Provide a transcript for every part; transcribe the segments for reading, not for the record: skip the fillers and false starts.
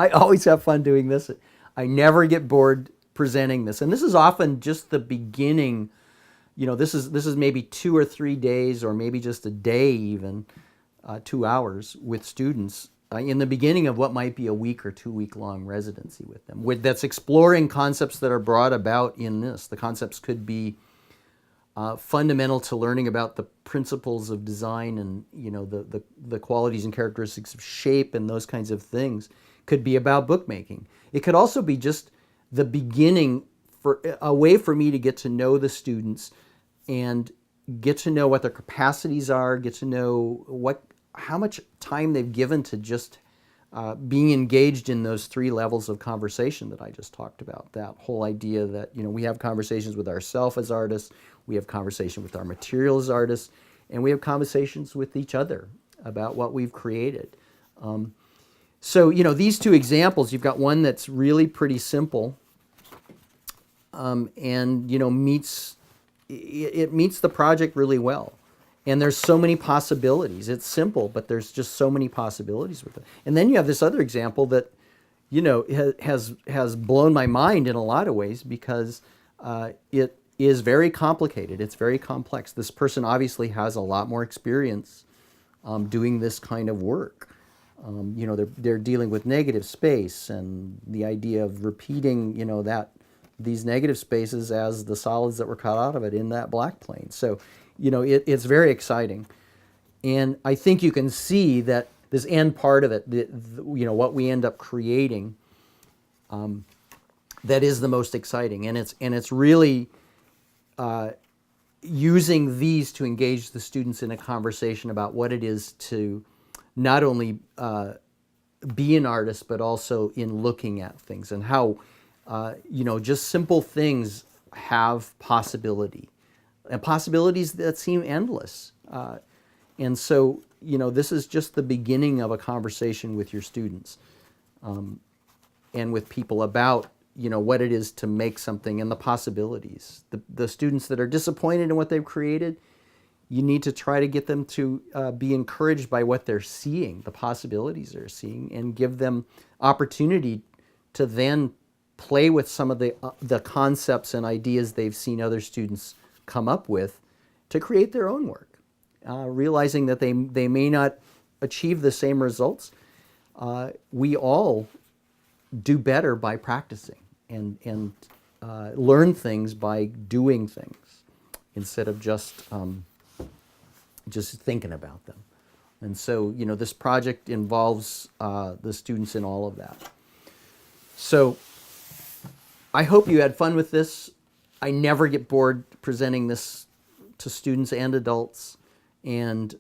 I always have fun doing this. I never get bored presenting this. And this is often just the beginning. This is maybe 2 or 3 days, or maybe just a day even, 2 hours with students in the beginning of what might be a week or 2 week long residency with them. That's exploring concepts that are brought about in this. The concepts could be fundamental to learning about the principles of design and the qualities and characteristics of shape and those kinds of things. Could be about bookmaking. It could also be just the beginning, for a way for me to get to know the students and get to know what their capacities are, get to know how much time they've given to just being engaged in those 3 levels of conversation that I just talked about. That whole idea that we have conversations with ourselves as artists, we have conversation with our material as artists, and we have conversations with each other about what we've created. So these 2 examples, you've got one that's really pretty simple, and meets the project really well. And there's so many possibilities. It's simple, but there's just so many possibilities with it. And then you have this other example that has blown my mind in a lot of ways, because it is very complicated. It's very complex. This person obviously has a lot more experience doing this kind of work. They're dealing with negative space and the idea of repeating these negative spaces as the solids that were cut out of it in that black plane. So it's very exciting. And I think you can see that this end part of it, what we end up creating, that is the most exciting. And it's really using these to engage the students in a conversation about what it is to not only be an artist, but also in looking at things, and how just simple things have possibility, and possibilities that seem endless. And so this is just the beginning of a conversation with your students, and with people about what it is to make something and the possibilities. The students that are disappointed in what they've created, you need to try to get them to be encouraged by what they're seeing, the possibilities they're seeing, and give them opportunity to then play with some of the concepts and ideas they've seen other students come up with to create their own work, realizing that they may not achieve the same results. We all do better by practicing and learn things by doing things instead of just thinking about them. And so, this project involves the students in all of that. So I hope you had fun with this. I never get bored presenting this to students and adults. And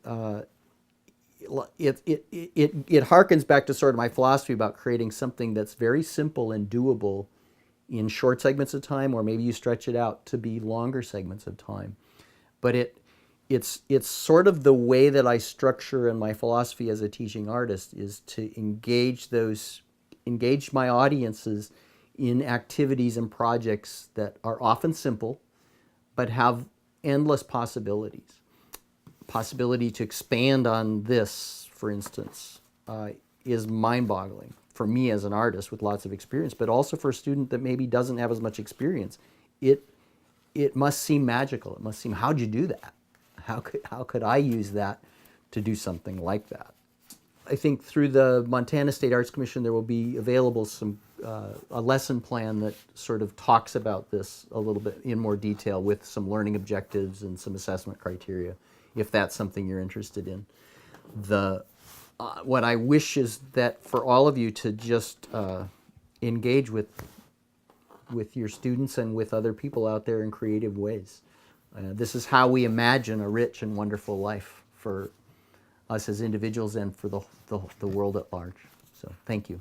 it harkens back to sort of my philosophy about creating something that's very simple and doable in short segments of time, or maybe you stretch it out to be longer segments of time. But it's sort of the way that I structure, and my philosophy as a teaching artist is to engage my audiences in activities and projects that are often simple, but have endless possibilities. Possibility to expand on this, for instance, is mind-boggling for me as an artist with lots of experience, but also for a student that maybe doesn't have as much experience. It must seem magical. It must seem, how'd you do that? How could I use that to do something like that? I think through the Montana State Arts Commission there will be available a lesson plan that sort of talks about this a little bit in more detail, with some learning objectives and some assessment criteria, if that's something you're interested in. What I wish is that for all of you to just engage with your students and with other people out there in creative ways. This is how we imagine a rich and wonderful life for us as individuals and for the world at large. So thank you.